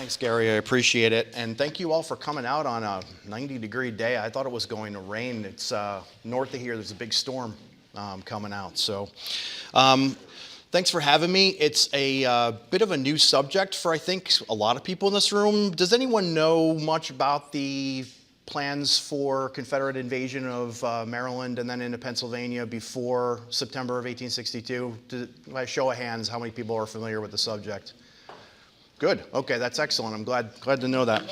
Thanks, Gary. I appreciate it. And thank you all for coming out on a 90-degree day. I thought it was going to rain. It's north of here. There's a big storm coming out. So thanks for having me. It's a bit of a new subject for, I think, a lot of people in this room. Does anyone know much about the plans for Confederate invasion of Maryland and then into Pennsylvania before September of 1862? By show of hands, how many people are familiar with the subject? Good. Okay, that's excellent. I'm glad to know that.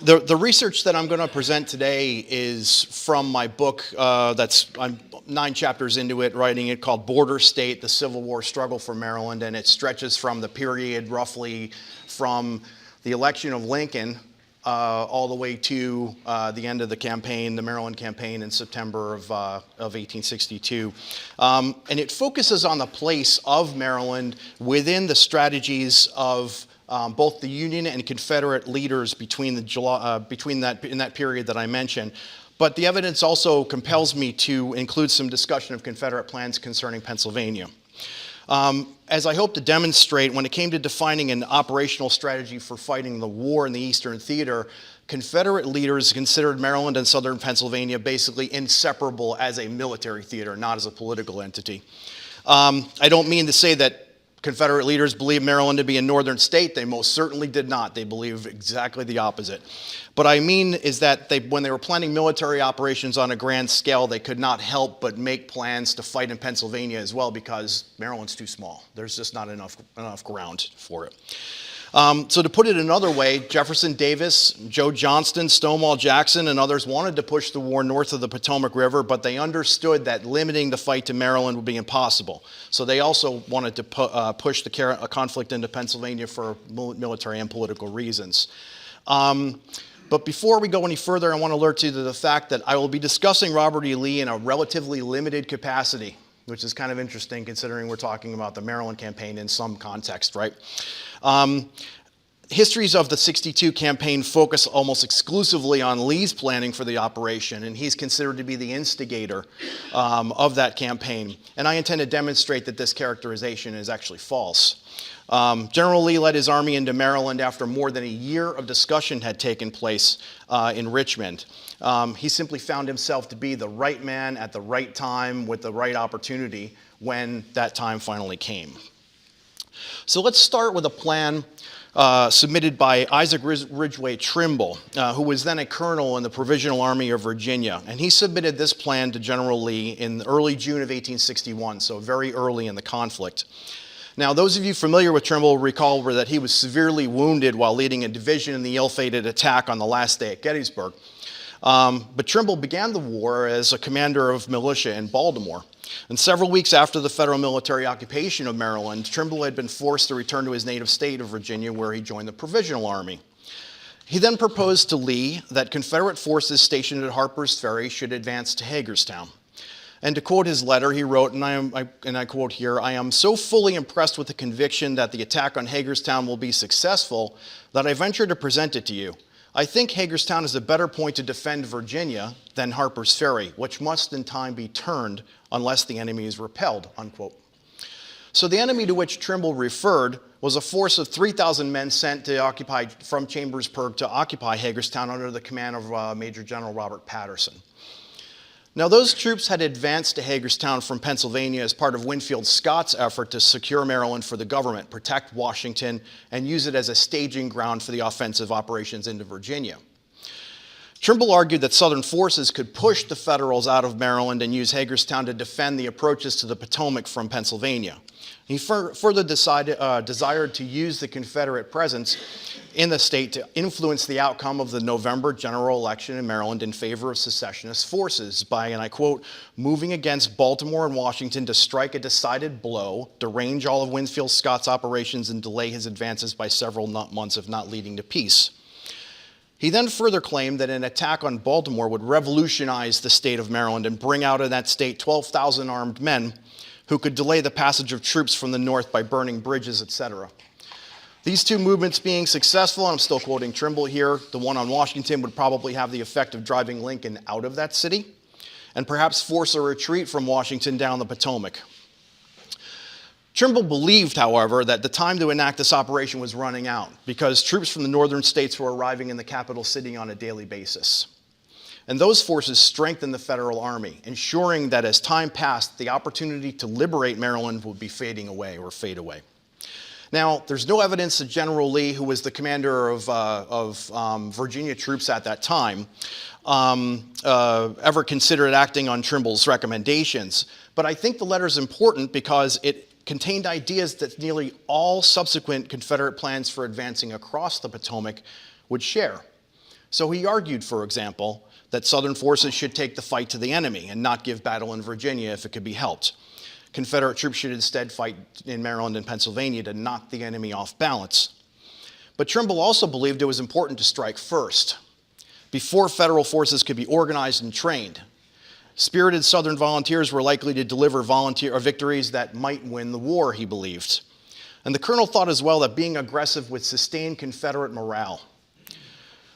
The research that I'm going to present today is from my book. I'm 9 chapters into it, writing it, called Border State: The Civil War Struggle for Maryland, and it stretches from the period roughly from the election of Lincoln all the way to the end of the campaign, the Maryland campaign in September of 1862. And it focuses on the place of Maryland within the strategies of both the Union and Confederate leaders in that period that I mentioned. But the evidence also compels me to include some discussion of Confederate plans concerning Pennsylvania. As I hope to demonstrate, when it came to defining an operational strategy for fighting the war in the Eastern Theater, Confederate leaders considered Maryland and southern Pennsylvania basically inseparable as a military theater, not as a political entity. I don't mean to say that Confederate leaders believed Maryland to be a northern state. They most certainly did not. They believed exactly the opposite. What I mean is that when they were planning military operations on a grand scale, they could not help but make plans to fight in Pennsylvania as well, because Maryland's too small. There's just not enough ground for it. So to put it another way, Jefferson Davis, Joe Johnston, Stonewall Jackson, and others wanted to push the war north of the Potomac River, but they understood that limiting the fight to Maryland would be impossible. So they also wanted to push the conflict into Pennsylvania for military and political reasons. But before we go any further, I want to alert you to the fact that I will be discussing Robert E. Lee in a relatively limited capacity, which is kind of interesting considering we're talking about the Maryland campaign in some context, right? Histories of the 62 campaign focus almost exclusively on Lee's planning for the operation, and he's considered to be the instigator of that campaign. And I intend to demonstrate that this characterization is actually false. General Lee led his army into Maryland after more than a year of discussion had taken place in Richmond. He simply found himself to be the right man at the right time with the right opportunity when that time finally came. So let's start with a plan submitted by Isaac Ridgway Trimble, who was then a colonel in the Provisional Army of Virginia. And he submitted this plan to General Lee in early June of 1861, so very early in the conflict. Now, those of you familiar with Trimble recall that he was severely wounded while leading a division in the ill-fated attack on the last day at Gettysburg. But Trimble began the war as a commander of militia in Baltimore. And several weeks after the federal military occupation of Maryland, Trimble had been forced to return to his native state of Virginia, where he joined the Provisional Army. He then proposed to Lee that Confederate forces stationed at Harper's Ferry should advance to Hagerstown. And to quote his letter, he wrote, and I quote here, "I am so fully impressed with the conviction that the attack on Hagerstown will be successful that I venture to present it to you. I think Hagerstown is a better point to defend Virginia than Harper's Ferry, which must in time be turned unless the enemy is repelled," unquote. So the enemy to which Trimble referred was a force of 3,000 men sent from Chambersburg to occupy Hagerstown under the command of Major General Robert Patterson. Now, those troops had advanced to Hagerstown from Pennsylvania as part of Winfield Scott's effort to secure Maryland for the government, protect Washington, and use it as a staging ground for the offensive operations into Virginia. Trimble argued that Southern forces could push the Federals out of Maryland and use Hagerstown to defend the approaches to the Potomac from Pennsylvania. He further desired to use the Confederate presence in the state to influence the outcome of the November general election in Maryland in favor of secessionist forces by, and I quote, "moving against Baltimore and Washington to strike a decided blow, derange all of Winfield Scott's operations, and delay his advances by several months, if not leading to peace." He then further claimed that an attack on Baltimore would revolutionize the state of Maryland and bring out of that state 12,000 armed men who could delay the passage of troops from the north by burning bridges, etc. These two movements being successful, and I'm still quoting Trimble here, the one on Washington would probably have the effect of driving Lincoln out of that city and perhaps force a retreat from Washington down the Potomac. Trimble believed, however, that the time to enact this operation was running out because troops from the northern states were arriving in the capital city on a daily basis. And those forces strengthened the federal army, ensuring that as time passed, the opportunity to liberate Maryland would be fading away or fade away. Now, there's no evidence that General Lee, who was the commander of Virginia troops at that time, ever considered acting on Trimble's recommendations. But I think the letter is important because it contained ideas that nearly all subsequent Confederate plans for advancing across the Potomac would share. So he argued, for example, that Southern forces should take the fight to the enemy and not give battle in Virginia if it could be helped. Confederate troops should instead fight in Maryland and Pennsylvania to knock the enemy off balance. But Trimble also believed it was important to strike first, before federal forces could be organized and trained. Spirited Southern volunteers were likely to deliver victories that might win the war, he believed. And the colonel thought as well that being aggressive would sustain Confederate morale.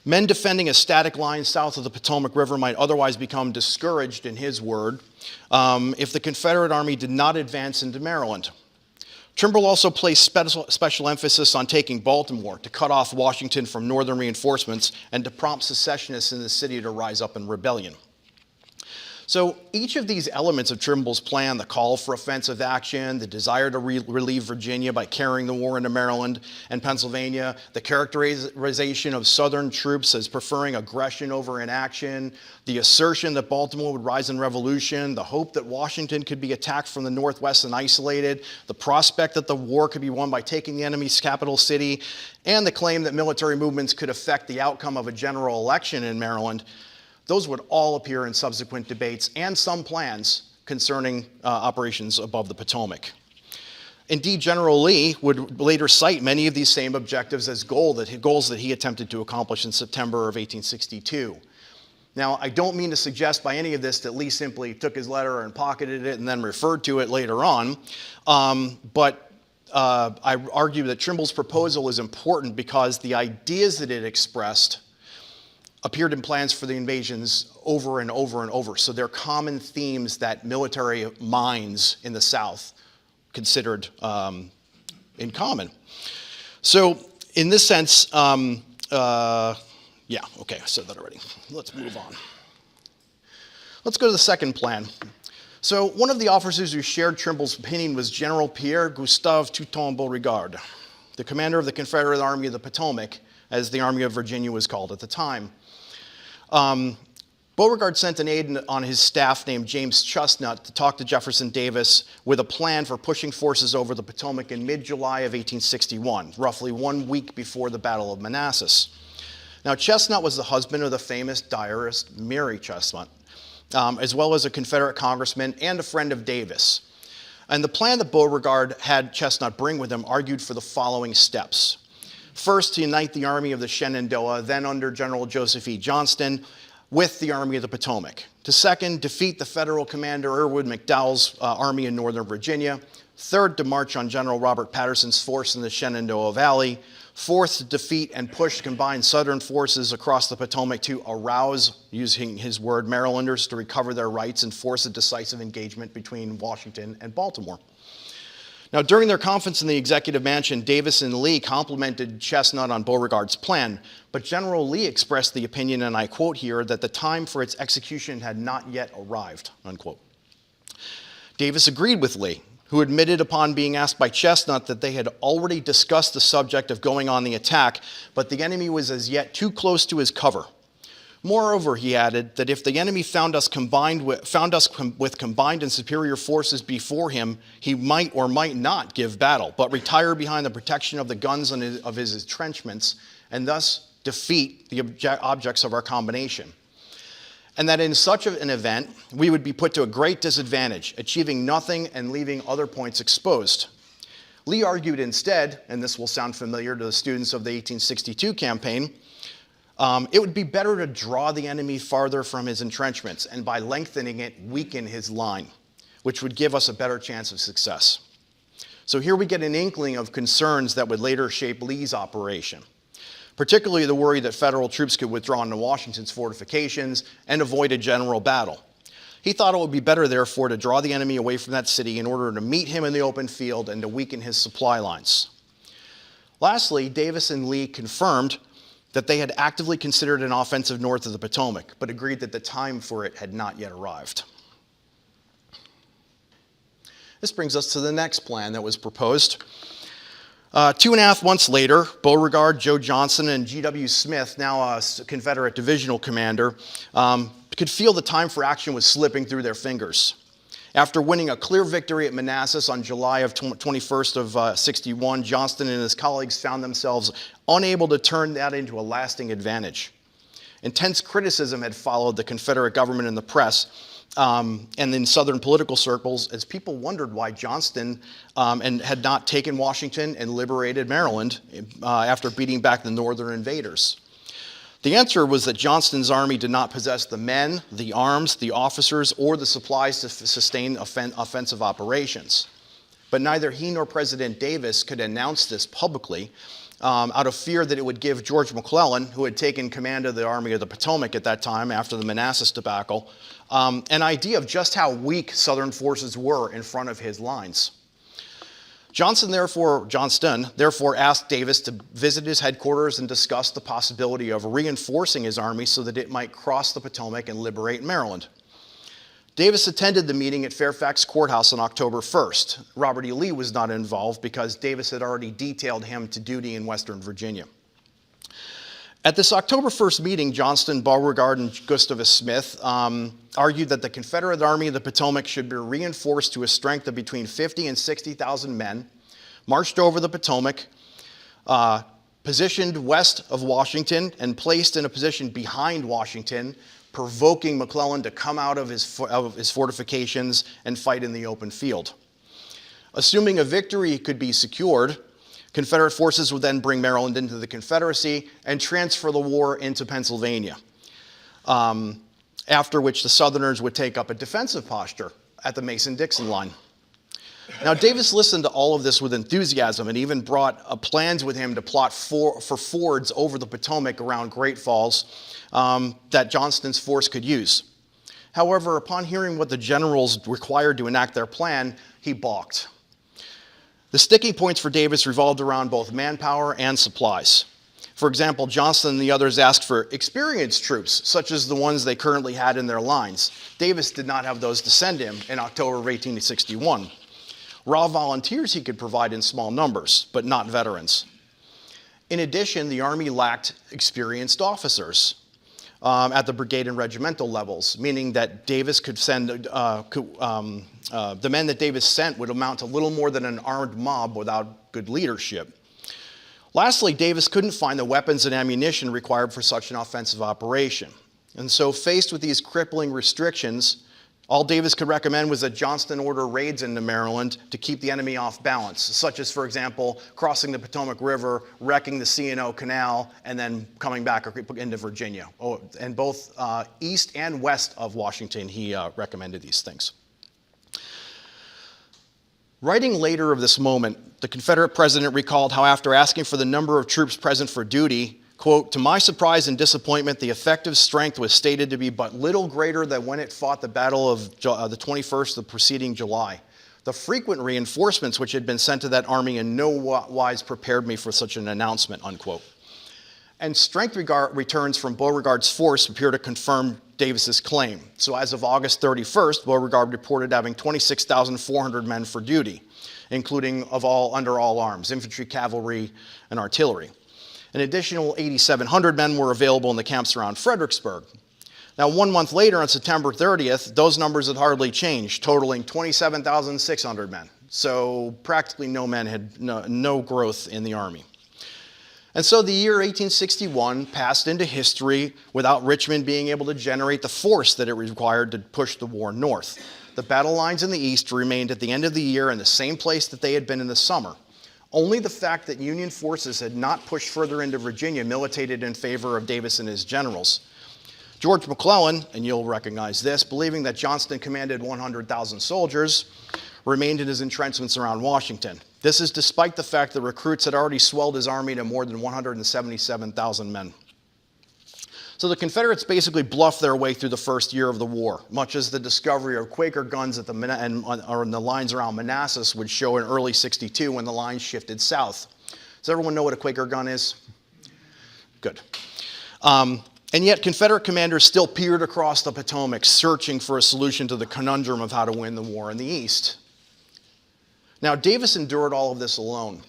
Men defending a static line south of the Potomac River might otherwise become discouraged, in his word, if the Confederate Army did not advance into Maryland. Trimble also placed special emphasis on taking Baltimore to cut off Washington from northern reinforcements and to prompt secessionists in the city to rise up in rebellion. So each of these elements of Trimble's plan, the call for offensive action, the desire to relieve Virginia by carrying the war into Maryland and Pennsylvania, the characterization of Southern troops as preferring aggression over inaction, the assertion that Baltimore would rise in revolution, the hope that Washington could be attacked from the northwest and isolated, the prospect that the war could be won by taking the enemy's capital city, and the claim that military movements could affect the outcome of a general election in Maryland. Those would all appear in subsequent debates and some plans concerning operations above the Potomac. Indeed, General Lee would later cite many of these same objectives as goals that he attempted to accomplish in September of 1862. Now, I don't mean to suggest by any of this that Lee simply took his letter and pocketed it and then referred to it later on, but I argue that Trimble's proposal is important because the ideas that it expressed appeared in plans for the invasions over and over and over. So they're common themes that military minds in the South considered in common. So in this sense, yeah, okay, I said that already. Let's move on. Let's go to the second plan. So one of the officers who shared Trimble's opinion was General Pierre Gustave Touton Beauregard, the commander of the Confederate Army of the Potomac, as the Army of Virginia was called at the time. Beauregard sent an aide on his staff named James Chestnut to talk to Jefferson Davis with a plan for pushing forces over the Potomac in mid-July of 1861, roughly 1 week before the Battle of Manassas. Now, Chestnut was the husband of the famous diarist Mary Chestnut, as well as a Confederate congressman and a friend of Davis. And the plan that Beauregard had Chestnut bring with him argued for the following steps. First, to unite the Army of the Shenandoah, then under General Joseph E. Johnston, with the Army of the Potomac. To second, defeat the federal commander Irwin McDowell's army in northern Virginia. Third, to march on General Robert Patterson's force in the Shenandoah Valley. Fourth, to defeat and push combined Southern forces across the Potomac to arouse, using his word, Marylanders to recover their rights and force a decisive engagement between Washington and Baltimore. Now, during their conference in the Executive Mansion, Davis and Lee complimented Chestnut on Beauregard's plan, but General Lee expressed the opinion, and I quote here, that the time for its execution had not yet arrived, unquote. Davis agreed with Lee, who admitted upon being asked by Chestnut that they had already discussed the subject of going on the attack, but the enemy was as yet too close to his cover. Moreover, he added that if the enemy found us with combined and superior forces before him, he might or might not give battle, but retire behind the protection of the guns of his entrenchments, and thus defeat the objects of our combination. And that in such an event, we would be put to a great disadvantage, achieving nothing and leaving other points exposed. Lee argued instead, and this will sound familiar to the students of the 1862 campaign, it would be better to draw the enemy farther from his entrenchments and by lengthening it, weaken his line, which would give us a better chance of success. So here we get an inkling of concerns that would later shape Lee's operation, particularly the worry that federal troops could withdraw into Washington's fortifications and avoid a general battle. He thought it would be better, therefore, to draw the enemy away from that city in order to meet him in the open field and to weaken his supply lines. Lastly, Davis and Lee confirmed that they had actively considered an offensive north of the Potomac, but agreed that the time for it had not yet arrived. This brings us to the next plan that was proposed. 2.5 months later, Beauregard, Joe Johnston, and G.W. Smith, now a Confederate divisional commander, could feel the time for action was slipping through their fingers. After winning a clear victory at Manassas on July of 21st of 61, Johnston and his colleagues found themselves unable to turn that into a lasting advantage. Intense criticism had followed the Confederate government and the press, and in Southern political circles, as people wondered why Johnston had not taken Washington and liberated Maryland after beating back the Northern invaders. The answer was that Johnston's army did not possess the men, the arms, the officers, or the supplies to sustain offensive operations. But neither he nor President Davis could announce this publicly out of fear that it would give George McClellan, who had taken command of the Army of the Potomac at that time after the Manassas debacle, an idea of just how weak Southern forces were in front of his lines. Johnston therefore asked Davis to visit his headquarters and discuss the possibility of reinforcing his army so that it might cross the Potomac and liberate Maryland. Davis attended the meeting at Fairfax Courthouse on October 1st. Robert E. Lee was not involved because Davis had already detailed him to duty in Western Virginia. At this October 1st meeting, Johnston, Beauregard, and Gustavus Smith argued that the Confederate Army of the Potomac should be reinforced to a strength of between 50 and 60,000 men, marched over the Potomac, positioned west of Washington, and placed in a position behind Washington, provoking McClellan to come out of his fortifications and fight in the open field. Assuming a victory could be secured, Confederate forces would then bring Maryland into the Confederacy and transfer the war into Pennsylvania, after which the Southerners would take up a defensive posture at the Mason-Dixon line. Now, Davis listened to all of this with enthusiasm and even brought plans with him to plot for fords over the Potomac around Great Falls that Johnston's force could use. However, upon hearing what the generals required to enact their plan, he balked. The sticking points for Davis revolved around both manpower and supplies. For example, Johnston and the others asked for experienced troops, such as the ones they currently had in their lines. Davis did not have those to send him in October of 1861. Raw volunteers he could provide in small numbers, but not veterans. In addition, the Army lacked experienced officers at the brigade and regimental levels, meaning that Davis could send, the men that Davis sent would amount to little more than an armed mob without good leadership. Lastly, Davis couldn't find the weapons and ammunition required for such an offensive operation. And so, faced with these crippling restrictions, all Davis could recommend was that Johnston order raids into Maryland to keep the enemy off balance, such as, for example, crossing the Potomac River, wrecking the C&O Canal, and then coming back into Virginia. And both east and west of Washington, he recommended these things. Writing later of this moment, the Confederate president recalled how after asking for the number of troops present for duty, quote, "To my surprise and disappointment, the effective strength was stated to be but little greater than when it fought the battle of the 21st of the preceding July. The frequent reinforcements which had been sent to that army in no wise prepared me for such an announcement," unquote. And strength returns from Beauregard's force appear to confirm Davis's claim. So as of August 31st, Beauregard reported having 26,400 men for duty, including under all arms, infantry, cavalry, and artillery. An additional 8,700 men were available in the camps around Fredericksburg. Now, 1 month later, on September 30th, those numbers had hardly changed, totaling 27,600 men. So practically no men had no growth in the army. And so the year 1861 passed into history without Richmond being able to generate the force that it required to push the war north. The battle lines in the east remained at the end of the year in the same place that they had been in the summer. Only the fact that Union forces had not pushed further into Virginia militated in favor of Davis and his generals. George McClellan, and you'll recognize this, believing that Johnston commanded 100,000 soldiers, remained in his entrenchments around Washington. This is despite the fact that recruits had already swelled his army to more than 177,000 men. So the Confederates basically bluffed their way through the first year of the war, much as the discovery of Quaker guns at on the lines around Manassas would show in early '62 when the lines shifted south. Does everyone know what a Quaker gun is? Good. And yet Confederate commanders still peered across the Potomac, searching for a solution to the conundrum of how to win the war in the East. Now, Davis endured all of this alone.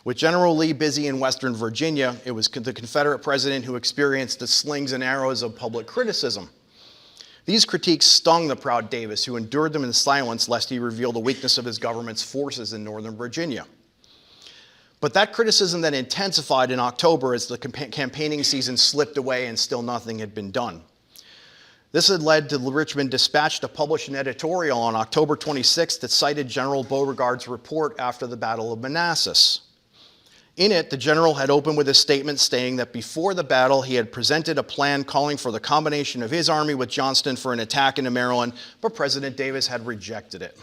With General Lee busy in Western Virginia, it was the Confederate president who experienced the slings and arrows of public criticism. These critiques stung the proud Davis, who endured them in silence lest he reveal the weakness of his government's forces in Northern Virginia. But that criticism then intensified in October as the campaigning season slipped away and still nothing had been done. This had led to the Richmond Dispatch to publish an editorial on October 26th that cited General Beauregard's report after the Battle of Manassas. In it, the general had opened with a statement stating that before the battle, he had presented a plan calling for the combination of his army with Johnston for an attack into Maryland, but President Davis had rejected it.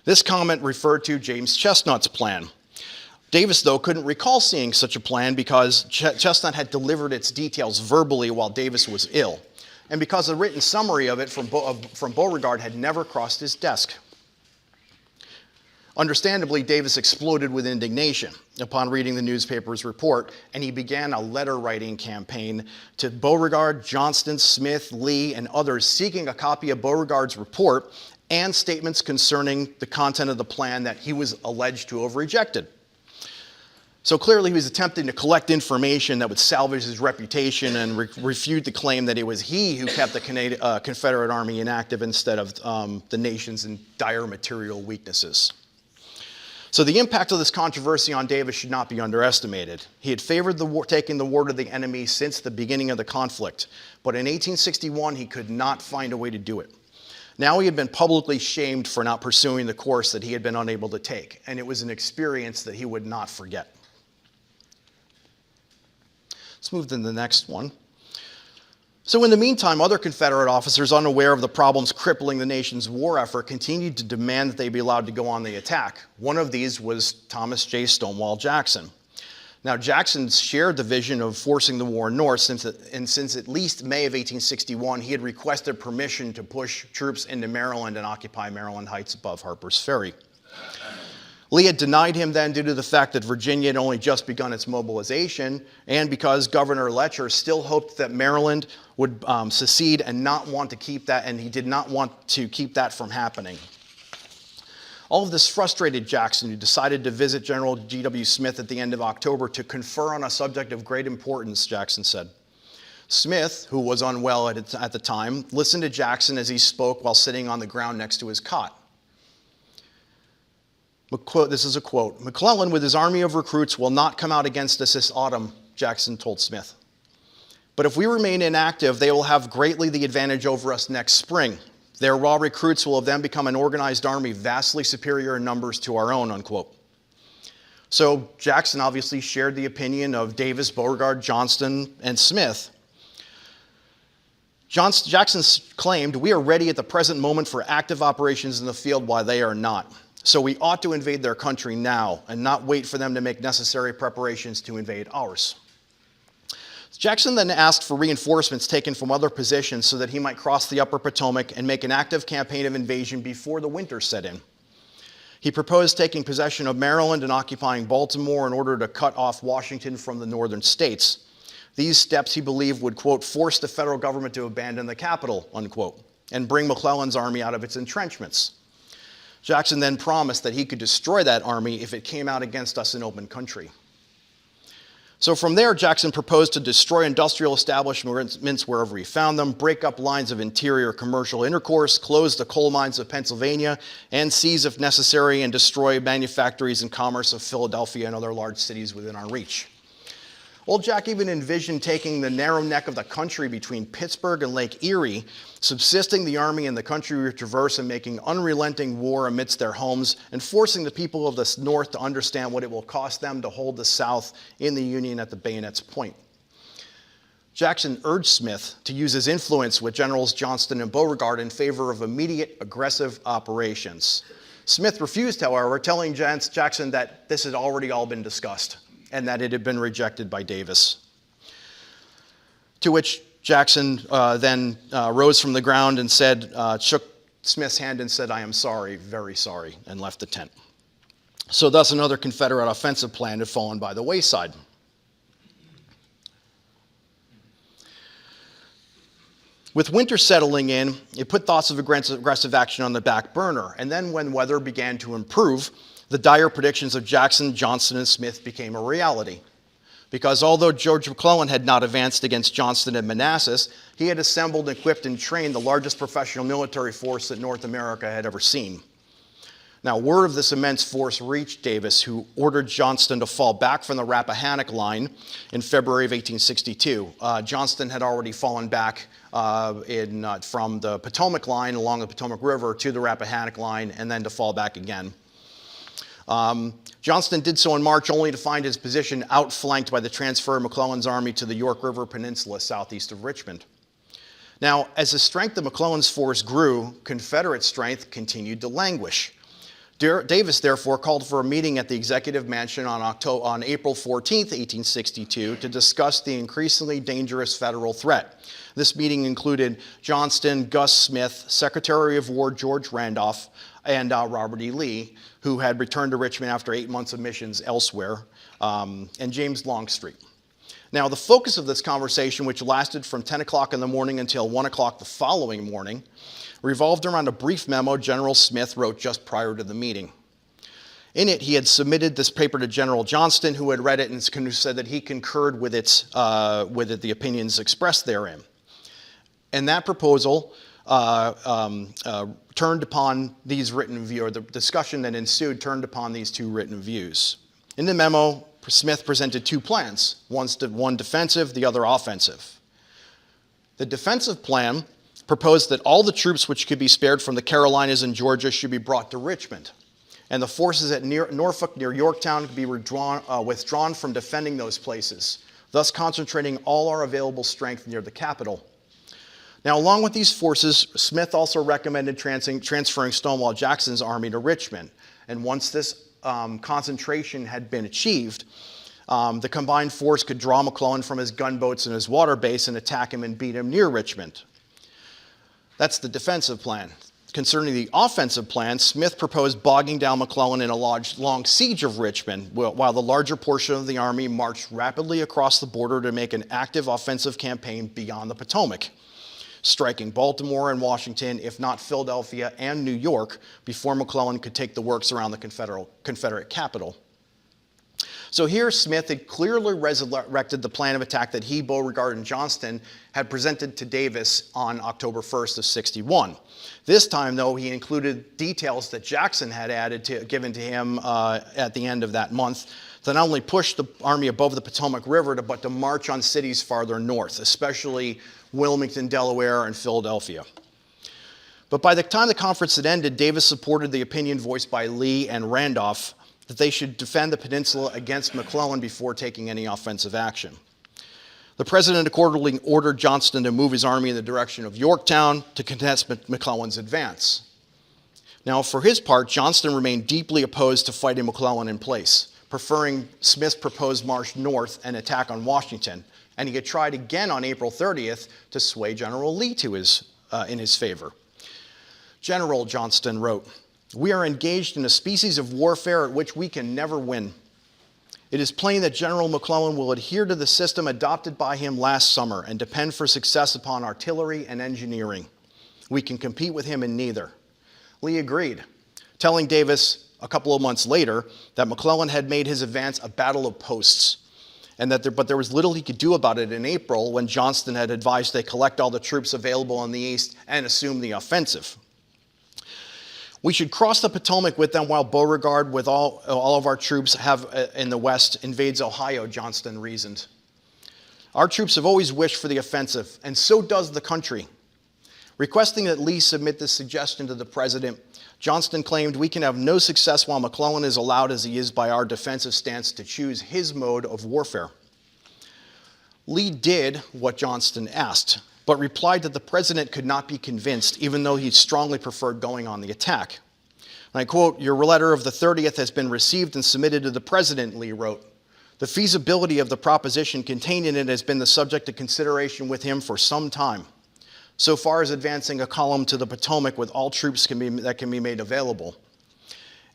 This comment referred to James Chestnut's plan. Davis, though, couldn't recall seeing such a plan because Chestnut had delivered its details verbally while Davis was ill, and because a written summary of it from Beauregard had never crossed his desk. Understandably, Davis exploded with indignation upon reading the newspaper's report, and he began a letter-writing campaign to Beauregard, Johnston, Smith, Lee, and others seeking a copy of Beauregard's report and statements concerning the content of the plan that he was alleged to have rejected. So clearly he was attempting to collect information that would salvage his reputation and refute the claim that it was he who kept the Confederate Army inactive instead of the nation's in dire material weaknesses. So the impact of this controversy on Davis should not be underestimated. He had favored taking the war to the enemy since the beginning of the conflict, but in 1861 he could not find a way to do it. Now he had been publicly shamed for not pursuing the course that he had been unable to take, and it was an experience that he would not forget. Let's move to the next one. So in the meantime, other Confederate officers, unaware of the problems crippling the nation's war effort, continued to demand that they be allowed to go on the attack. One of these was Thomas J. Stonewall Jackson. Now, Jackson shared the vision of forcing the war north since at least May of 1861, he had requested permission to push troops into Maryland and occupy Maryland Heights above Harper's Ferry. Lee had denied him then due to the fact that Virginia had only just begun its mobilization, and because Governor Letcher still hoped that Maryland would secede and not want to keep that, and he did not want to keep that from happening. All of this frustrated Jackson, who decided to visit General G.W. Smith at the end of October to confer on a subject of great importance, Jackson said. Smith, who was unwell at the time, listened to Jackson as he spoke while sitting on the ground next to his cot. This is a quote. "McClellan, with his army of recruits, will not come out against us this autumn," Jackson told Smith. "But if we remain inactive, they will have greatly the advantage over us next spring. Their raw recruits will have then become an organized army vastly superior in numbers to our own," unquote. So Jackson obviously shared the opinion of Davis, Beauregard, Johnston, and Smith. Jackson claimed, "We are ready at the present moment for active operations in the field while they are not. So we ought to invade their country now and not wait for them to make necessary preparations to invade ours." Jackson then asked for reinforcements taken from other positions so that he might cross the upper Potomac and make an active campaign of invasion before the winter set in. He proposed taking possession of Maryland and occupying Baltimore in order to cut off Washington from the northern states. These steps, he believed, would, quote, "force the federal government to abandon the capital," unquote, and bring McClellan's army out of its entrenchments. Jackson then promised that he could destroy that army if it came out against us in open country. So from there, Jackson proposed to destroy industrial establishments wherever he found them, break up lines of interior commercial intercourse, close the coal mines of Pennsylvania, and seize, if necessary, and destroy manufactories and commerce of Philadelphia and other large cities within our reach. Old Jack even envisioned taking the narrow neck of the country between Pittsburgh and Lake Erie, subsisting the army in the country we traverse and making unrelenting war amidst their homes, and forcing the people of the North to understand what it will cost them to hold the South in the Union at the bayonet's point. Jackson urged Smith to use his influence with Generals Johnston and Beauregard in favor of immediate aggressive operations. Smith refused, however, telling Jackson that this had already all been discussed and that it had been rejected by Davis. To which Jackson then rose from the ground and shook Smith's hand and said, "I am sorry, very sorry," and left the tent. So thus another Confederate offensive plan had fallen by the wayside. With winter settling in, it put thoughts of aggressive action on the back burner. And then when weather began to improve, the dire predictions of Jackson, Johnston, and Smith became a reality. Because although George McClellan had not advanced against Johnston and Manassas, he had assembled, equipped, and trained the largest professional military force that North America had ever seen. Now, word of this immense force reached Davis, who ordered Johnston to fall back from the Rappahannock line in February of 1862. Johnston had already fallen back from the Potomac line along the Potomac River to the Rappahannock line, and then to fall back again. Johnston did so in March, only to find his position outflanked by the transfer of McClellan's army to the York River Peninsula southeast of Richmond. Now, as the strength of McClellan's force grew, Confederate strength continued to languish. Davis, therefore, called for a meeting at the Executive Mansion on April 14, 1862, to discuss the increasingly dangerous federal threat. This meeting included Johnston, Gus Smith, Secretary of War George Randolph, and Robert E. Lee, who had returned to Richmond after 8 months of missions elsewhere, and James Longstreet. Now, the focus of this conversation, which lasted from 10 o'clock in the morning until 1 o'clock the following morning, revolved around a brief memo General Smith wrote just prior to the meeting. In it, he had submitted this paper to General Johnston, who had read it and said that he concurred with the opinions expressed therein. And that proposal turned upon these written views, or the discussion that ensued turned upon these two written views. In the memo, Smith presented two plans, one defensive, the other offensive. The defensive plan proposed that all the troops which could be spared from the Carolinas and Georgia should be brought to Richmond, and the forces at Norfolk near Yorktown could be withdrawn from defending those places, thus concentrating all our available strength near the capital. Now, along with these forces, Smith also recommended transferring Stonewall Jackson's army to Richmond, and once this concentration had been achieved, the combined force could draw McClellan from his gunboats and his water base and attack him and beat him near Richmond. That's the defensive plan. Concerning the offensive plan, Smith proposed bogging down McClellan in a long siege of Richmond, while the larger portion of the army marched rapidly across the border to make an active offensive campaign beyond the Potomac, striking Baltimore and Washington, if not Philadelphia and New York, before McClellan could take the works around the Confederate capital. So here Smith had clearly resurrected the plan of attack that he, Beauregard, and Johnston had presented to Davis on October 1st of 61. This time, though, he included details that Jackson had given to him at the end of that month to not only push the army above the Potomac River, but to march on cities farther north, especially Wilmington, Delaware, and Philadelphia. But by the time the conference had ended, Davis supported the opinion voiced by Lee and Randolph that they should defend the peninsula against McClellan before taking any offensive action. The president accordingly ordered Johnston to move his army in the direction of Yorktown to contest McClellan's advance. Now, for his part, Johnston remained deeply opposed to fighting McClellan in place, preferring Smith's proposed march north and attack on Washington, and he had tried again on April 30th to sway General Lee in his favor. General, Johnston wrote, "We are engaged in a species of warfare at which we can never win. It is plain that General McClellan will adhere to the system adopted by him last summer and depend for success upon artillery and engineering. We can compete with him in neither." Lee agreed, telling Davis a couple of months later that McClellan had made his advance a battle of posts, and but there was little he could do about it in April when Johnston had advised they collect all the troops available in the east and assume the offensive. "We should cross the Potomac with them while Beauregard, with all of our troops in the west, invades Ohio," Johnston reasoned. "Our troops have always wished for the offensive, and so does the country." Requesting that Lee submit this suggestion to the president, Johnston claimed, "We can have no success while McClellan is allowed, as he is by our defensive stance, to choose his mode of warfare." Lee did what Johnston asked, but replied that the president could not be convinced, even though he strongly preferred going on the attack. And I quote, "Your letter of the 30th has been received and submitted to the president," Lee wrote. The feasibility of the proposition contained in it has been the subject of consideration with him for some time, so far as advancing a column to the Potomac with all troops that can be made available.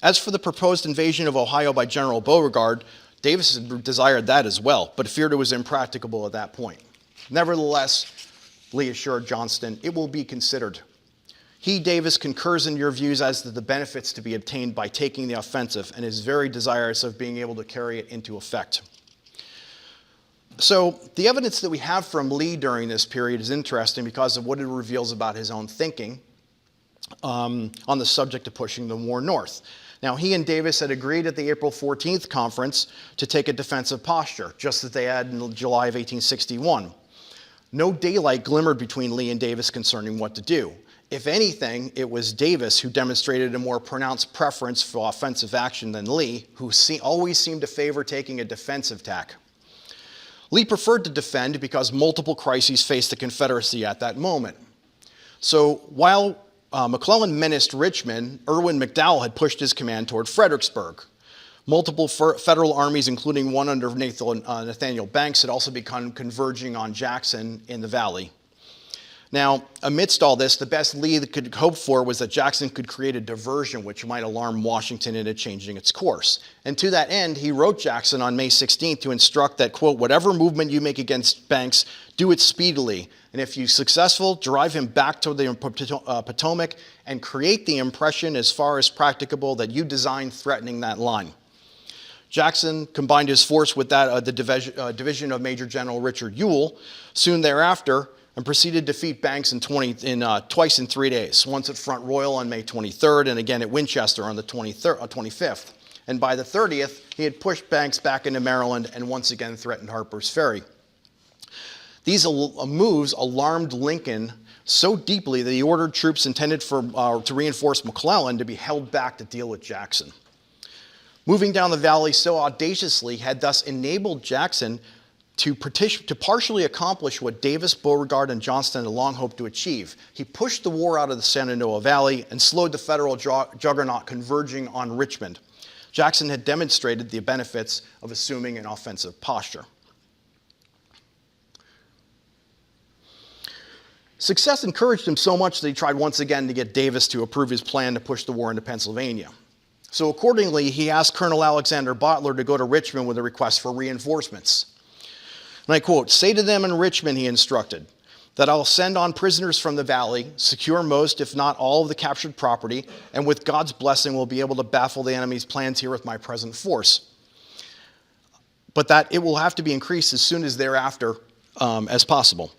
As for the proposed invasion of Ohio by General Beauregard, Davis desired that as well, but feared it was impracticable at that point. Nevertheless, Lee assured Johnston, it will be considered. He, Davis, concurs in your views as to the benefits to be obtained by taking the offensive and is very desirous of being able to carry it into effect. So the evidence that we have from Lee during this period is interesting because of what it reveals about his own thinking on the subject of pushing the war north. Now, he and Davis had agreed at the April 14th conference to take a defensive posture, just as they had in July of 1861. No daylight glimmered between Lee and Davis concerning what to do. If anything, it was Davis who demonstrated a more pronounced preference for offensive action than Lee, who always seemed to favor taking a defensive tack. Lee preferred to defend because multiple crises faced the Confederacy at that moment. So while McClellan menaced Richmond, Irwin McDowell had pushed his command toward Fredericksburg. Multiple federal armies, including one under Nathaniel Banks, had also begun converging on Jackson in the valley. Now, amidst all this, the best Lee could hope for was that Jackson could create a diversion which might alarm Washington into changing its course. And to that end, he wrote Jackson on May 16th to instruct that, quote, whatever movement you make against Banks, do it speedily. And if you're successful, drive him back to the Potomac and create the impression as far as practicable that you designed threatening that line. Jackson combined his force with that of the division of Major General Richard Ewell soon thereafter and proceeded to defeat Banks twice in 3 days, once at Front Royal on May 23rd and again at Winchester on the 25th. And by the 30th, he had pushed Banks back into Maryland and once again threatened Harper's Ferry. These moves alarmed Lincoln so deeply that he ordered troops intended to reinforce McClellan to be held back to deal with Jackson. Moving down the valley so audaciously had thus enabled Jackson to partially accomplish what Davis, Beauregard, and Johnston had long hoped to achieve. He pushed the war out of the Shenandoah Valley and slowed the federal juggernaut converging on Richmond. Jackson had demonstrated the benefits of assuming an offensive posture. Success encouraged him so much that he tried once again to get Davis to approve his plan to push the war into Pennsylvania. So accordingly, he asked Colonel Alexander Butler to go to Richmond with a request for reinforcements. And I quote, say to them in Richmond, he instructed, that I'll send on prisoners from the valley, secure most, if not all, of the captured property, and with God's blessing will be able to baffle the enemy's plans here with my present force. But that it will have to be increased as soon as thereafter as possible.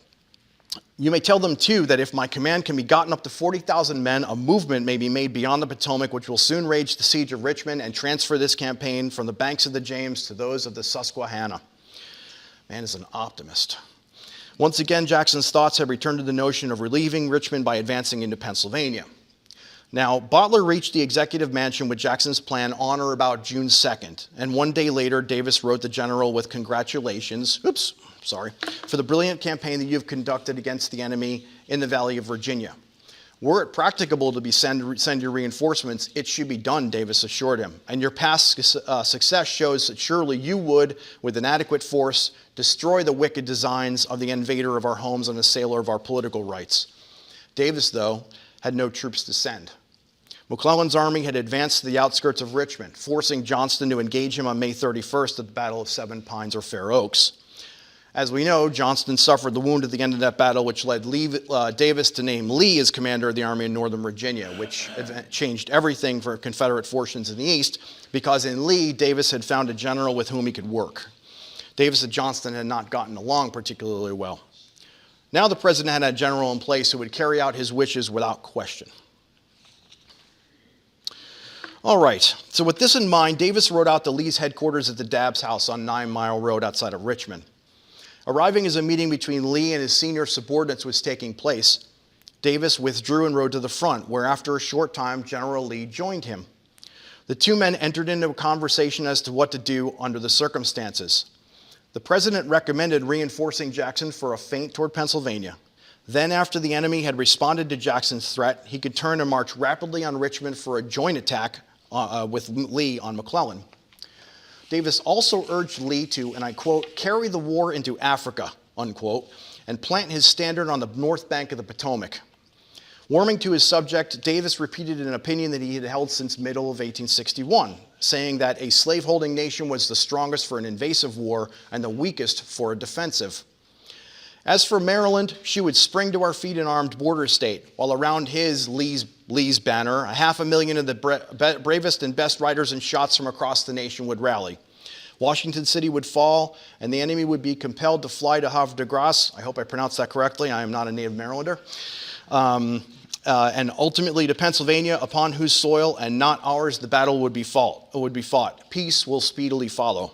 You may tell them, too, that if my command can be gotten up to 40,000 men, a movement may be made beyond the Potomac, which will soon rage the siege of Richmond and transfer this campaign from the banks of the James to those of the Susquehanna. Man is an optimist. Once again, Jackson's thoughts have returned to the notion of relieving Richmond by advancing into Pennsylvania. Now, Butler reached the executive mansion with Jackson's plan on or about June 2nd, and one day later, Davis wrote the general with congratulations, for the brilliant campaign that you've conducted against the enemy in the Valley of Virginia. Were it practicable to send your reinforcements, it should be done, Davis assured him. And your past success shows that surely you would, with an adequate force, destroy the wicked designs of the invader of our homes and assailer of our political rights. Davis, though, had no troops to send. McClellan's army had advanced to the outskirts of Richmond, forcing Johnston to engage him on May 31st at the Battle of Seven Pines or Fair Oaks. As we know, Johnston suffered the wound at the end of that battle, which led Davis to name Lee as commander of the Army in Northern Virginia, which changed everything for Confederate fortunes in the East, because in Lee, Davis had found a general with whom he could work. Davis and Johnston had not gotten along particularly well. Now the president had a general in place who would carry out his wishes without question. All right, so with this in mind, Davis rode out to Lee's headquarters at the Dabbs house on 9 Mile Road outside of Richmond. Arriving as a meeting between Lee and his senior subordinates was taking place, Davis withdrew and rode to the front, where after a short time, General Lee joined him. The two men entered into a conversation as to what to do under the circumstances. The president recommended reinforcing Jackson for a feint toward Pennsylvania. Then, after the enemy had responded to Jackson's threat, he could turn and march rapidly on Richmond for a joint attack with Lee on McClellan. Davis also urged Lee to, and I quote, carry the war into Africa, unquote, and plant his standard on the north bank of the Potomac. Warming to his subject, Davis repeated an opinion that he had held since middle of 1861, saying that a slaveholding nation was the strongest for an invasive war and the weakest for a defensive. As for Maryland, she would spring to our feet an armed border state, while around Lee's banner, 500,000 of the bravest and best riders and shots from across the nation would rally. Washington City would fall, and the enemy would be compelled to fly to Havre de Grace. I hope I pronounced that correctly. I am not a native Marylander. And ultimately to Pennsylvania, upon whose soil and not ours the battle would be fought. Peace will speedily follow.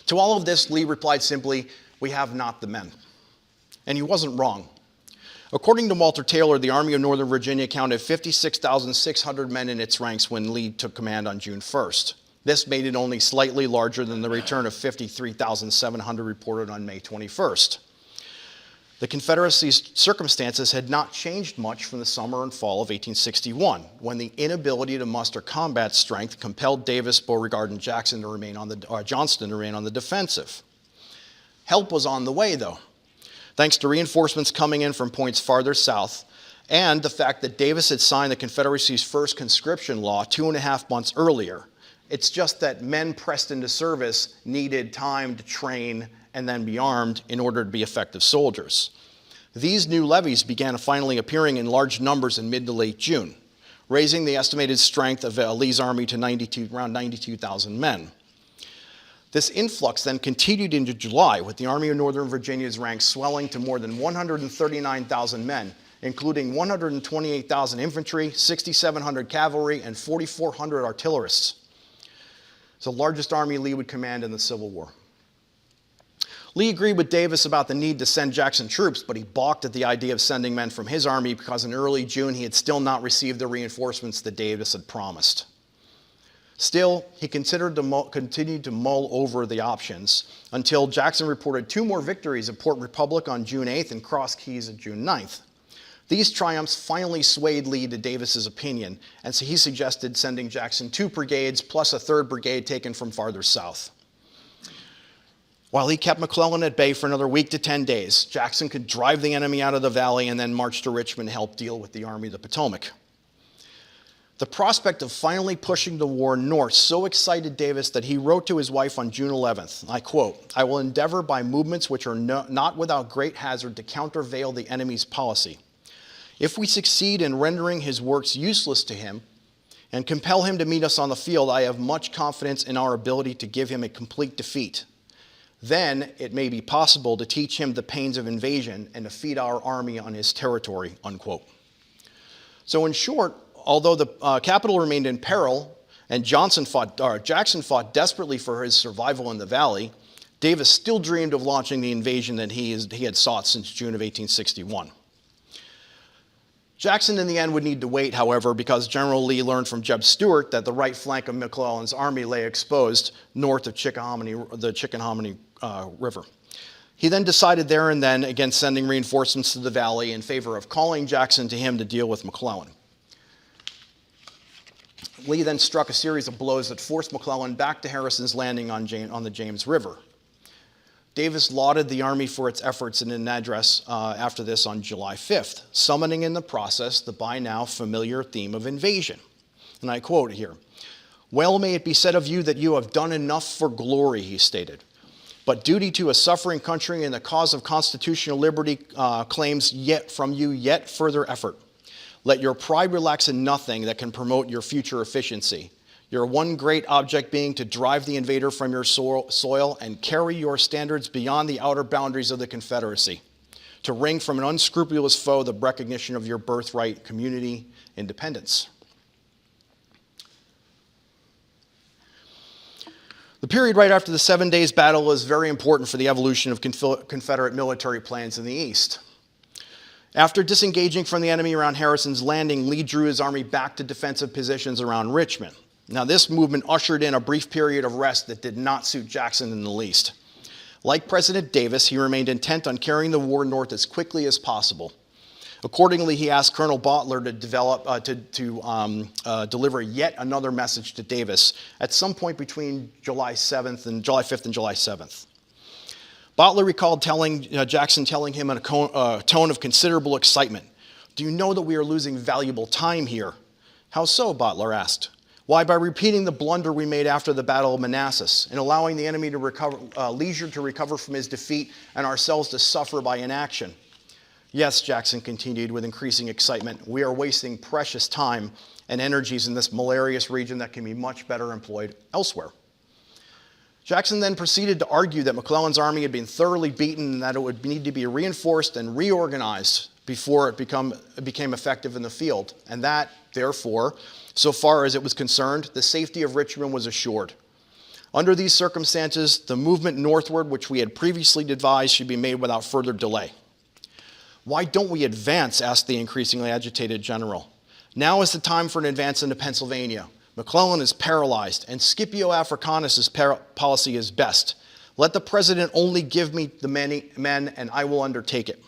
To all of this, Lee replied simply, we have not the men. And he wasn't wrong. According to Walter Taylor, the Army of Northern Virginia counted 56,600 men in its ranks when Lee took command on June 1st. This made it only slightly larger than the return of 53,700 reported on May 21st. The Confederacy's circumstances had not changed much from the summer and fall of 1861, when the inability to muster combat strength compelled Davis, Beauregard, and Johnston to remain on the defensive. Help was on the way, though, thanks to reinforcements coming in from points farther south, and the fact that Davis had signed the Confederacy's first conscription law 2.5 months earlier. It's just that men pressed into service needed time to train and then be armed in order to be effective soldiers. These new levies began finally appearing in large numbers in mid to late June, raising the estimated strength of Lee's army to around 92,000 men. This influx then continued into July, with the Army of Northern Virginia's ranks swelling to more than 139,000 men, including 128,000 infantry, 6,700 cavalry, and 4,400 artillerists. It's the largest army Lee would command in the Civil War. Lee agreed with Davis about the need to send Jackson troops, but he balked at the idea of sending men from his army because in early June he had still not received the reinforcements that Davis had promised. Still, he continued to mull over the options until Jackson reported 2 more victories at Port Republic on June 8th and Cross Keys on June 9th. These triumphs finally swayed Lee to Davis's opinion, and so he suggested sending Jackson 2 brigades plus a 3rd brigade taken from farther south. While he kept McClellan at bay for another week to 10 days, Jackson could drive the enemy out of the valley and then march to Richmond to help deal with the Army of the Potomac. The prospect of finally pushing the war north so excited Davis that he wrote to his wife on June 11th, I quote, I will endeavor by movements which are not without great hazard to countervail the enemy's policy. If we succeed in rendering his works useless to him and compel him to meet us on the field, I have much confidence in our ability to give him a complete defeat. Then it may be possible to teach him the pains of invasion and to feed our army on his territory, unquote. So in short, although the capital remained in peril and Jackson fought desperately for his survival in the valley, Davis still dreamed of launching the invasion that he had sought since June of 1861. Jackson in the end would need to wait, however, because General Lee learned from Jeb Stuart that the right flank of McClellan's army lay exposed north of the Chickahominy River. He then decided there and then against sending reinforcements to the valley in favor of calling Jackson to him to deal with McClellan. Lee then struck a series of blows that forced McClellan back to Harrison's Landing on the James River. Davis lauded the Army for its efforts in an address after this on July 5th, summoning in the process the by now familiar theme of invasion. And I quote here, well may it be said of you that you have done enough for glory, he stated. But duty to a suffering country and the cause of constitutional liberty claims from you yet further effort. Let your pride relax in nothing that can promote your future efficiency. Your one great object being to drive the invader from your soil and carry your standards beyond the outer boundaries of the Confederacy, to wring from an unscrupulous foe the recognition of your birthright, community, independence. The period right after the 7 days battle is very important for the evolution of Confederate military plans in the East. After disengaging from the enemy around Harrison's Landing, Lee drew his army back to defensive positions around Richmond. Now, this movement ushered in a brief period of rest that did not suit Jackson in the least. Like President Davis, he remained intent on carrying the war north as quickly as possible. Accordingly, he asked Colonel Bottler to deliver yet another message to Davis at some point between July 5th and July 7th. Bottler recalled Jackson telling him in a tone of considerable excitement, "Do you know that we are losing valuable time here?" "How so?" Bottler asked. "Why, by repeating the blunder we made after the Battle of Manassas and allowing the enemy to leisure to recover from his defeat and ourselves to suffer by inaction." "Yes," Jackson continued with increasing excitement, "we are wasting precious time and energies in this malarious region that can be much better employed elsewhere." Jackson then proceeded to argue that McClellan's army had been thoroughly beaten and that it would need to be reinforced and reorganized before it became effective in the field, and that, therefore, so far as it was concerned, the safety of Richmond was assured. Under these circumstances, the movement northward, which we had previously advised, should be made without further delay. "Why don't we advance?" asked the increasingly agitated general. "Now is the time for an advance into Pennsylvania. McClellan is paralyzed, and Scipio Africanus's policy is best. Let the president only give me the men, and I will undertake it."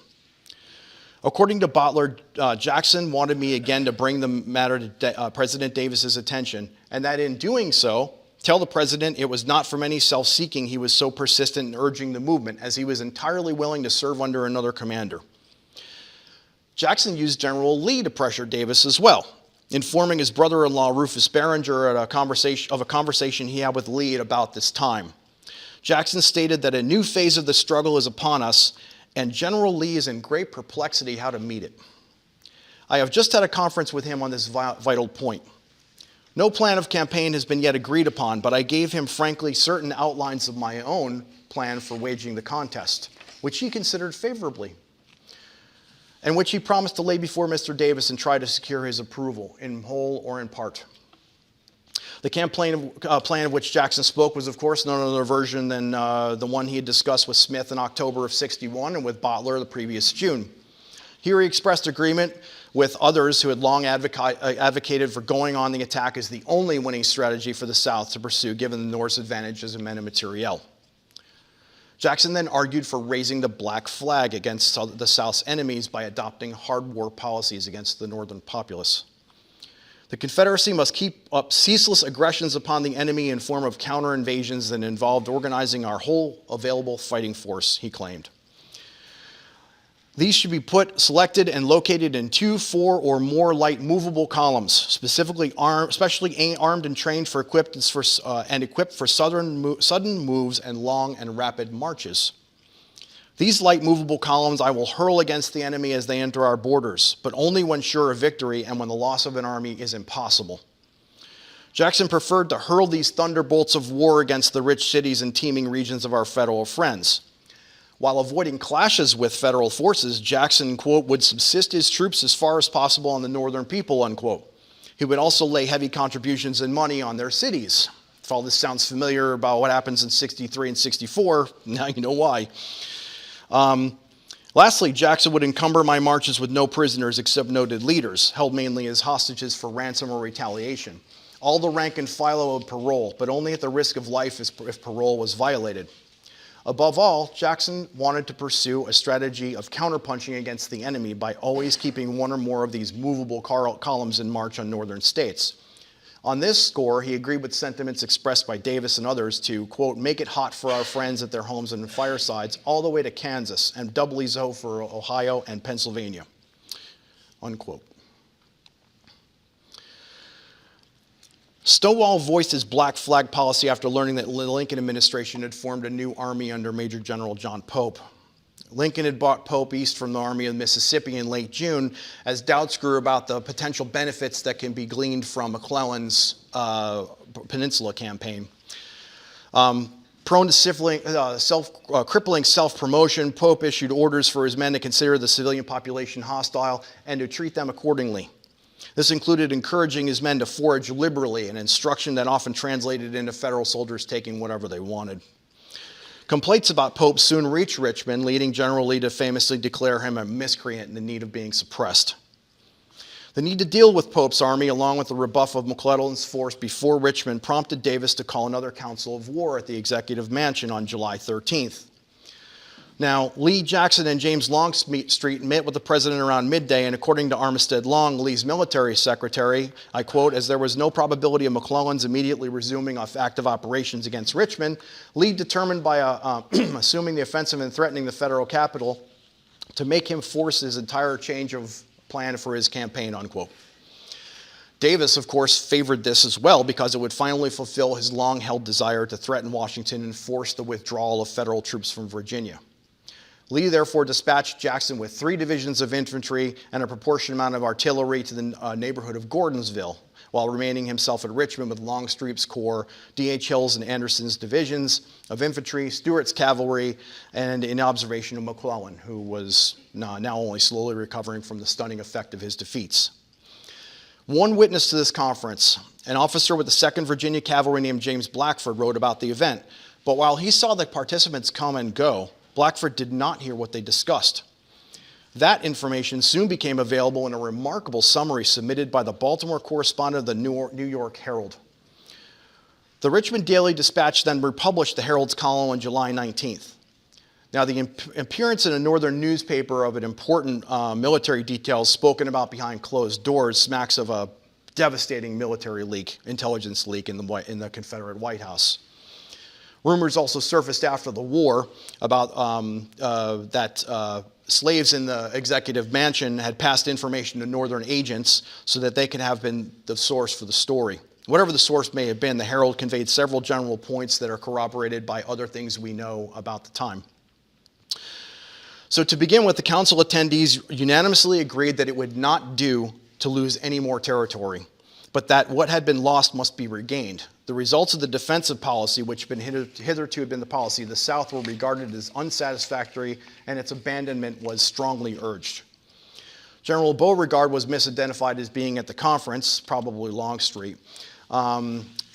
According to Bottler, Jackson wanted me again to bring the matter to President Davis's attention, and that in doing so, tell the president it was not from any self-seeking he was so persistent in urging the movement, as he was entirely willing to serve under another commander. Jackson used General Lee to pressure Davis as well, informing his brother-in-law Rufus Berenger of a conversation he had with Lee at about this time. Jackson stated that a new phase of the struggle is upon us, and General Lee is in great perplexity how to meet it. I have just had a conference with him on this vital point. No plan of campaign has been yet agreed upon, but I gave him, frankly, certain outlines of my own plan for waging the contest, which he considered favorably, and which he promised to lay before Mr. Davis and try to secure his approval, in whole or in part. The campaign plan of which Jackson spoke was, of course, no other version than the one he had discussed with Smith in October of '61 and with Bottler the previous June. Here he expressed agreement with others who had long advocated for going on the attack as the only winning strategy for the South to pursue, given the North's advantages in men and materiel. Jackson then argued for raising the black flag against the South's enemies by adopting hard war policies against the Northern populace. The Confederacy must keep up ceaseless aggressions upon the enemy in form of counter-invasions that involved organizing our whole available fighting force, he claimed. These should be selected and located in 2, 4, or more light movable columns, specifically armed and trained for equipped for sudden moves and long and rapid marches. These light movable columns I will hurl against the enemy as they enter our borders, but only when sure of victory and when the loss of an army is impossible. Jackson preferred to hurl these thunderbolts of war against the rich cities and teeming regions of our federal friends. While avoiding clashes with federal forces, Jackson, quote, would subsist his troops as far as possible on the northern people, unquote. He would also lay heavy contributions and money on their cities. If all this sounds familiar about what happens in '63 and '64, now you know why. Lastly, Jackson would encumber my marches with no prisoners except noted leaders, held mainly as hostages for ransom or retaliation. All the rank and file owed parole, but only at the risk of life if parole was violated. Above all, Jackson wanted to pursue a strategy of counterpunching against the enemy by always keeping one or more of these movable columns in march on northern states. On this score, he agreed with sentiments expressed by Davis and others to, quote, make it hot for our friends at their homes and firesides all the way to Kansas, and doubly so for Ohio and Pennsylvania, unquote. Stonewall voiced his black flag policy after learning that the Lincoln administration had formed a new army under Major General John Pope. Lincoln had brought Pope east from the Army of the Mississippi in late June as doubts grew about the potential benefits that can be gleaned from McClellan's Peninsula campaign. Prone to crippling self-promotion, Pope issued orders for his men to consider the civilian population hostile and to treat them accordingly. This included encouraging his men to forage liberally, an instruction that often translated into federal soldiers taking whatever they wanted. Complaints about Pope soon reached Richmond, leading General Lee to famously declare him a miscreant in the need of being suppressed. The need to deal with Pope's army, along with the rebuff of McClellan's force before Richmond, prompted Davis to call another council of war at the Executive Mansion on July 13th. Now, Lee, Jackson, and James Longstreet met with the president around midday, and according to Armistead Long, Lee's military secretary, I quote, "As there was no probability of McClellan's immediately resuming active operations against Richmond, Lee determined by assuming the offensive and threatening the federal capital to make him force his entire change of plan for his campaign," unquote. Davis, of course, favored this as well because it would finally fulfill his long-held desire to threaten Washington and force the withdrawal of federal troops from Virginia. Lee therefore dispatched Jackson with 3 divisions of infantry and a proportionate amount of artillery to the neighborhood of Gordonsville, while remaining himself at Richmond with Longstreet's corps, D.H. Hill's and Anderson's divisions of infantry, Stuart's cavalry, and in observation of McClellan, who was now only slowly recovering from the stunning effect of his defeats. One witness to this conference, an officer with the 2nd Virginia Cavalry named James Blackford, wrote about the event. But while he saw the participants come and go, Blackford did not hear what they discussed. That information soon became available in a remarkable summary submitted by the Baltimore correspondent of the New York Herald. The Richmond Daily Dispatch then republished the Herald's column on July 19th. Now, the appearance in a northern newspaper of an important military detail spoken about behind closed doors smacks of a devastating military leak, intelligence leak in the Confederate White House. Rumors also surfaced after the war about that slaves in the executive mansion had passed information to Northern agents so that they could have been the source for the story. Whatever the source may have been, the Herald conveyed several general points that are corroborated by other things we know about the time. So to begin with, the council attendees unanimously agreed that it would not do to lose any more territory, but that what had been lost must be regained. The results of the defensive policy, which hitherto had been the policy of the South, were regarded as unsatisfactory, and its abandonment was strongly urged. General Beauregard was misidentified as being at the conference, probably Longstreet,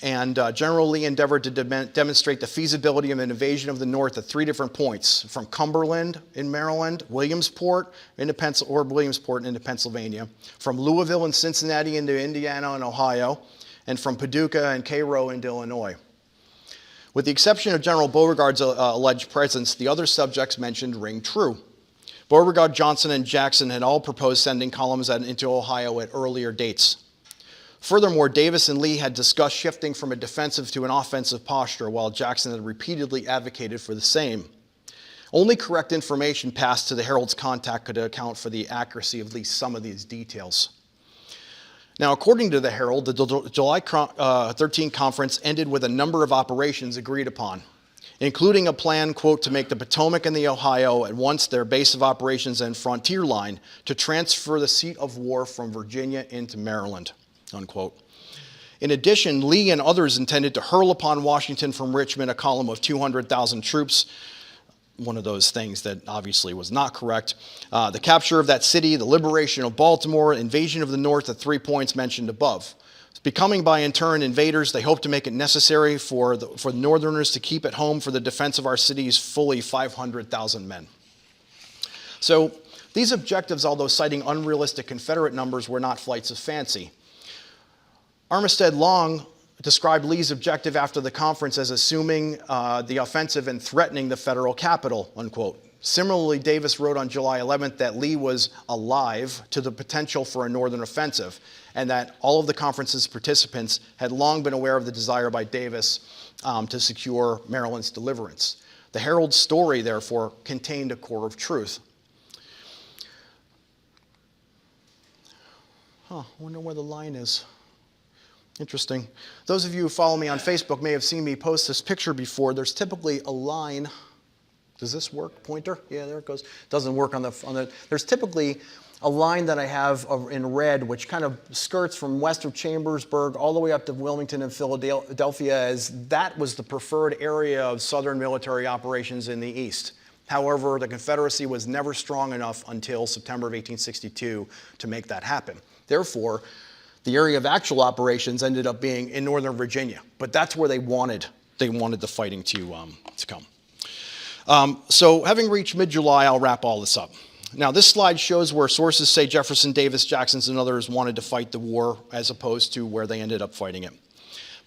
and General Lee endeavored to demonstrate the feasibility of an invasion of the North at 3 different points: from Cumberland in Maryland, Williamsport into Pennsylvania, from Louisville and Cincinnati into Indiana and Ohio, and from Paducah and Cairo into Illinois. With the exception of General Beauregard's alleged presence, the other subjects mentioned ring true. Beauregard, Johnson, and Jackson had all proposed sending columns into Ohio at earlier dates. Furthermore, Davis and Lee had discussed shifting from a defensive to an offensive posture, while Jackson had repeatedly advocated for the same. Only correct information passed to the Herald's contact could account for the accuracy of at least some of these details. Now, according to the Herald, the July 13 conference ended with a number of operations agreed upon, including a plan, quote, to make the Potomac and the Ohio at once their base of operations and frontier line, to transfer the seat of war from Virginia into Maryland, unquote. In addition, Lee and others intended to hurl upon Washington from Richmond a column of 200,000 troops, one of those things that obviously was not correct. The capture of that city, the liberation of Baltimore, invasion of the North at 3 points mentioned above. Becoming by in turn invaders, they hoped to make it necessary for the Northerners to keep at home for the defense of our cities fully 500,000 men. So these objectives, although citing unrealistic Confederate numbers, were not flights of fancy. Armistead Long described Lee's objective after the conference as assuming the offensive and threatening the federal capital, unquote. Similarly, Davis wrote on July 11th that Lee was alive to the potential for a northern offensive, and that all of the conference's participants had long been aware of the desire by Davis to secure Maryland's deliverance. The Herald's story, therefore, contained a core of truth. I wonder where the line is. Interesting. Those of you who follow me on Facebook may have seen me post this picture before. There's typically a line. Does this work? Pointer? Yeah, there it goes. Doesn't work on the. There's typically a line that I have in red, which kind of skirts from west of Chambersburg all the way up to Wilmington and Philadelphia, as that was the preferred area of Southern military operations in the East. However, the Confederacy was never strong enough until September of 1862 to make that happen. Therefore, the area of actual operations ended up being in Northern Virginia, but that's where they wanted the fighting to come. So having reached mid-July, I'll wrap all this up. Now, this slide shows where sources say Jefferson, Davis, Jackson, and others wanted to fight the war as opposed to where they ended up fighting it.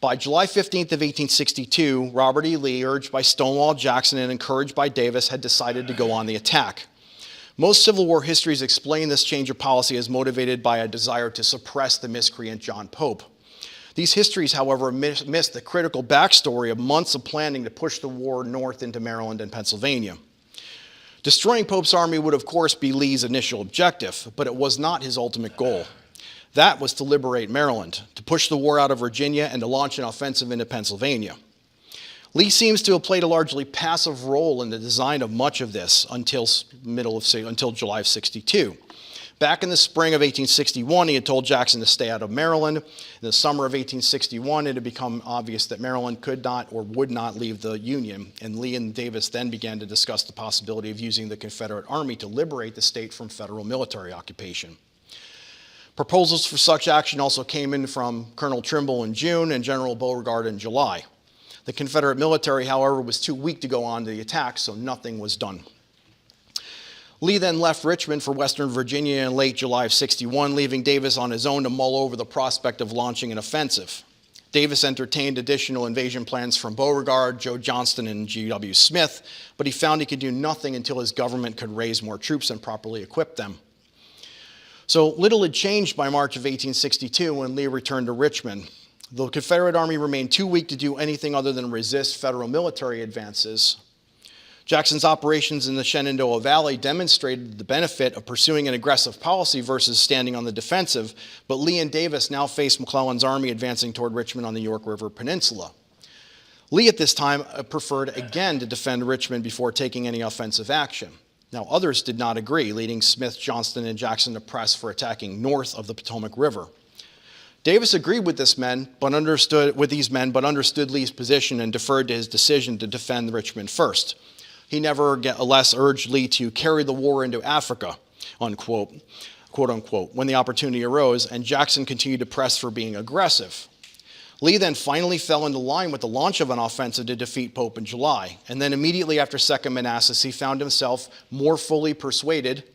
By July 15th of 1862, Robert E. Lee, urged by Stonewall Jackson and encouraged by Davis, had decided to go on the attack. Most Civil War histories explain this change of policy as motivated by a desire to suppress the miscreant John Pope. These histories, however, miss the critical backstory of months of planning to push the war north into Maryland and Pennsylvania. Destroying Pope's army would, of course, be Lee's initial objective, but it was not his ultimate goal. That was to liberate Maryland, to push the war out of Virginia, and to launch an offensive into Pennsylvania. Lee seems to have played a largely passive role in the design of much of this until July of 62. Back in the spring of 1861, he had told Jackson to stay out of Maryland. In the summer of 1861, it had become obvious that Maryland could not or would not leave the Union, and Lee and Davis then began to discuss the possibility of using the Confederate Army to liberate the state from federal military occupation. Proposals for such action also came in from Colonel Trimble in June and General Beauregard in July. The Confederate military, however, was too weak to go on to the attack, so nothing was done. Lee then left Richmond for Western Virginia in late July of 61, leaving Davis on his own to mull over the prospect of launching an offensive. Davis entertained additional invasion plans from Beauregard, Joe Johnston, and G.W. Smith, but he found he could do nothing until his government could raise more troops and properly equip them. So little had changed by March of 1862 when Lee returned to Richmond. The Confederate Army remained too weak to do anything other than resist federal military advances. Jackson's operations in the Shenandoah Valley demonstrated the benefit of pursuing an aggressive policy versus standing on the defensive, but Lee and Davis now faced McClellan's army advancing toward Richmond on the York River Peninsula. Lee at this time preferred again to defend Richmond before taking any offensive action. Now others did not agree, leading Smith, Johnston, and Jackson to press for attacking north of the Potomac River. Davis agreed with these men, but understood Lee's position and deferred to his decision to defend Richmond first. He nevertheless urged Lee to carry the war into Africa, unquote, quote unquote, when the opportunity arose, and Jackson continued to press for being aggressive. Lee then finally fell into line with the launch of an offensive to defeat Pope in July, and then immediately after Second Manassas, he found himself more fully persuaded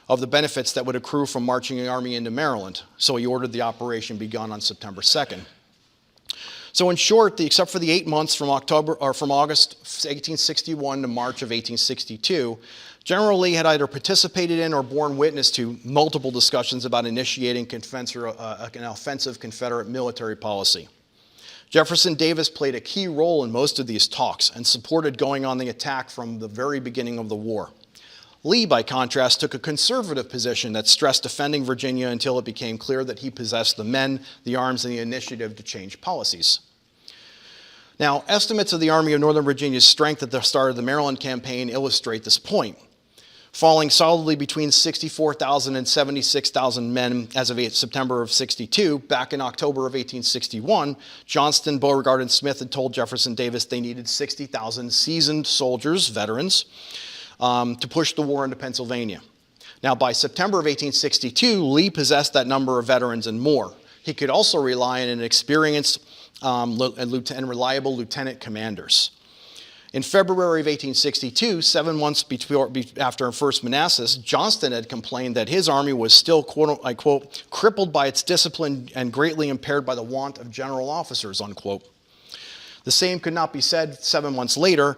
of the benefits that would accrue from marching an army into Maryland, so he ordered the operation begun on September 2nd. So in short, except for the 8 months from August 1861 to March of 1862, General Lee had either participated in or borne witness to multiple discussions about initiating an offensive Confederate military policy. Jefferson Davis played a key role in most of these talks and supported going on the attack from the very beginning of the war. Lee, by contrast, took a conservative position that stressed defending Virginia until it became clear that he possessed the men, the arms, and the initiative to change policies. Now, estimates of the Army of Northern Virginia's strength at the start of the Maryland campaign illustrate this point. Falling solidly between 64,000 and 76,000 men as of September of 62, back in October of 1861, Johnston, Beauregard, and Smith had told Jefferson Davis they needed 60,000 seasoned soldiers, veterans, to push the war into Pennsylvania. Now, by September of 1862, Lee possessed that number of veterans and more. He could also rely on an experienced and reliable lieutenant commanders. In February of 1862, 7 months after First Manassas, Johnston had complained that his army was still, quote, I quote, crippled by its discipline and greatly impaired by the want of general officers, unquote. The same could not be said 7 months later,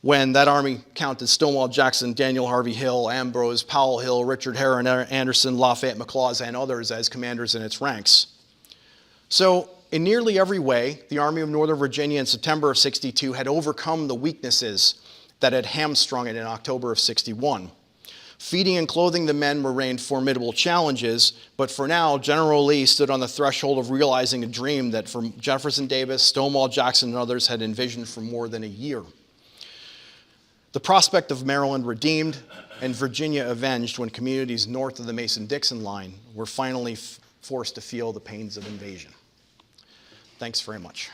when that army counted Stonewall Jackson, Daniel Harvey Hill, Ambrose, Powell Hill, Richard Herron, Anderson, Lafayette, McLaws, and others as commanders in its ranks. So, in nearly every way, the Army of Northern Virginia in September of 62 had overcome the weaknesses that had hamstrung it in October of 61. Feeding and clothing the men remained formidable challenges, but for now, General Lee stood on the threshold of realizing a dream that Jefferson Davis, Stonewall Jackson, and others had envisioned for more than a year. The prospect of Maryland redeemed and Virginia avenged when communities north of the Mason-Dixon line were finally forced to feel the pains of invasion. Thanks very much.